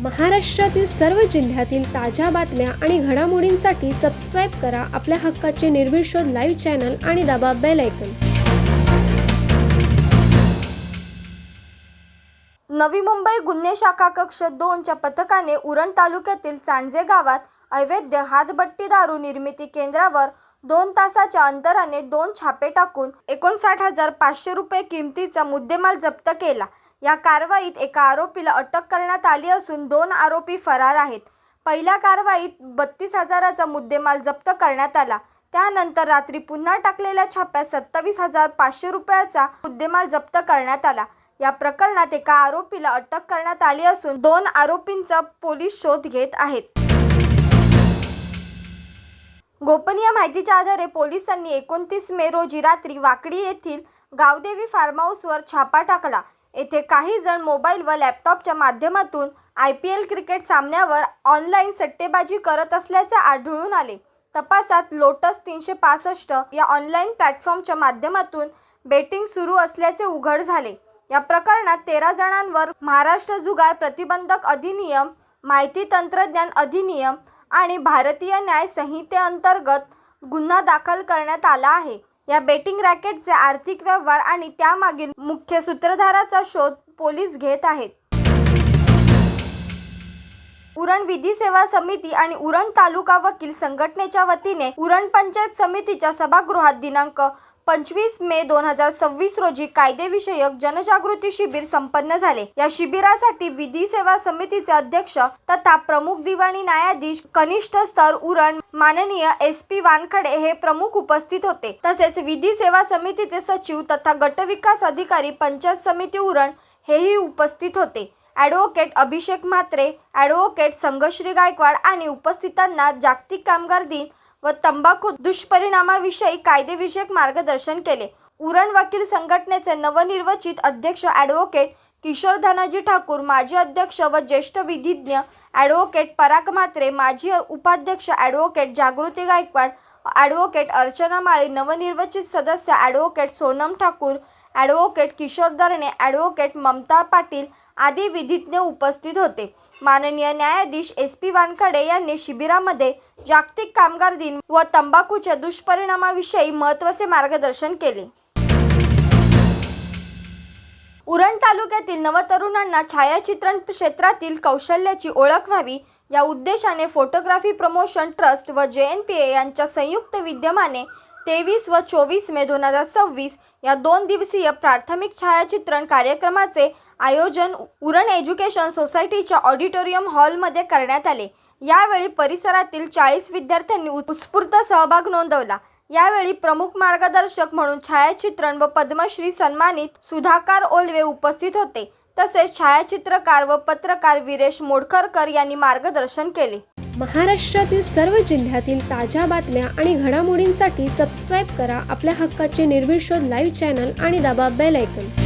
महाराष्ट्रातील सर्व जिल्ह्यातील ताज्या बातम्या आणि घडामोडींसाठी सबस्क्राईब करा आपल्या हक्काचे निर्भीड लाईव्ह चॅनल आणि दाबा बेल आयकॉन. नवी मुंबई गुन्हे शाखा कक्ष 2च्या पथकाने उरण तालुक्यातील चांडजे गावात अवैध हातभट्टी दारू निर्मिती केंद्रावर 2 तासाच्या अंतराने 2 छापे टाकून 59,500 रुपये किमतीचा मुद्देमाल जप्त केला. या कारवाईत एका आरोपीला अटक करण्यात आली असून 2 आरोपी फरार आहेत. पहिल्या कारवाईत 32,000चा मुद्देमाल जप्त करण्यात आला. त्यानंतर रात्री पुन्हा टाकलेल्या छाप्यात 27,500 रुपयाचा मुद्देमाल जप्त करण्यात आला. या प्रकरणात एका आरोपीला अटक करण्यात आली असून 2 आरोपींचा पोलीस शोध घेत आहेत. गोपनीय माहितीच्या आधारे पोलिसांनी 29 मे रोजी रात्री वाकडी येथील गावदेवी फार्म हाऊसवर छापा टाकला. येथे काही जण मोबाईल व लॅपटॉपच्या माध्यमातून IPL क्रिकेट सामन्यावर ऑनलाईन सट्टेबाजी करत असल्याचे आढळून आले. तपासात लोटस 365 या ऑनलाईन प्लॅटफॉर्मच्या माध्यमातून बेटिंग सुरू असल्याचे उघड झाले. या प्रकरणात 13 जणांवर महाराष्ट्र जुगार प्रतिबंधक अधिनियम, माहिती तंत्रज्ञान अधिनियम आणि भारतीय न्याय संहितेअंतर्गत गुन्हा दाखल करण्यात आला आहे. या बेटिंग रॅकेटचे आर्थिक व्यवहार आणि त्यामागील मुख्य सूत्रधाराचा शोध पोलीस घेत आहेत. उरण विधी सेवा समिती आणि उरण तालुका वकील संघटनेच्या वतीने उरण पंचायत समितीच्या सभागृहात दिनांक 25 मे 2026 रोजी कायदेविषयक जनजागृती शिबिर संपन्न झाले. या शिबिरासाठी विधी सेवा समितीचे अध्यक्ष तथा प्रमुख दिवाणी न्यायाधीश कनिष्ठ स्तर उरण माननीय SP वानखडे हे प्रमुख उपस्थित होते. तसेच विधी सेवा समितीचे सचिव तथा गटविकास अधिकारी पंचायत समिती उरण हेही उपस्थित होते. ॲडव्होकेट अभिषेक म्हात्रे, ॲडव्होकेट संघश्री गायकवाड आणि उपस्थितांना जागतिक कामगार दिन व तंबाखू दुष्परिणामाविषयी कायदेविषयक मार्गदर्शन केले. उरण वकील संघटनेचे नवनिर्वाचित अध्यक्ष ॲडव्होकेट किशोर धनाजी ठाकूर, माजी अध्यक्ष व ज्येष्ठ विधिज्ञ ॲडव्होकेट पराग म्हात्रे, माजी उपाध्यक्ष ॲडव्होकेट जागृती गायकवाड, ॲडव्होकेट अर्चना माळी, नवनिर्वाचित सदस्य advocate Sonam Thakur, advocate Kishor Darne, advocate Mamata Patil आदी विधिज्ञ उपस्थित होते. माननीय न्यायाधीश SP वानखडे यांनी शिबिरामध्ये जागतिक कामगार दिन व तंबाखूच्या दुष्परिणामाविषयी महत्त्वाचे मार्गदर्शन केले. उरण तालुक्यातील नवतरुणांना छायाचित्रण क्षेत्रातील कौशल्याची ओळख व्हावी या उद्देशाने फोटोग्राफी प्रमोशन ट्रस्ट व JNPA यांच्या संयुक्त विद्यमाने 23 व 24 मे 2026 या 2 दिवसीय प्राथमिक छायाचित्रण कार्यक्रमाचे आयोजन उरण एज्युकेशन सोसायटीच्या ऑडिटोरियम हॉलमध्ये करण्यात आले. यावेळी परिसरातील 40 विद्यार्थ्यांनी उत्स्फूर्त सहभाग नोंदवला. यावेळी प्रमुख मार्गदर्शक म्हणून छायाचित्रण व पद्मश्री सन्मानित सुधाकर ओलवे उपस्थित होते. तसेच छायाचित्रकार व पत्रकार विरेश मोडकरकर यांनी मार्गदर्शन केले. महाराष्ट्रातील सर्व जिल्ह्यातील ताज्या बातम्या आणि घडामोडींसाठी सबस्क्राईब करा आपल्या हक्काचे निर्भीड लाईव्ह चॅनल आणि दाबा बेल आयकॉन.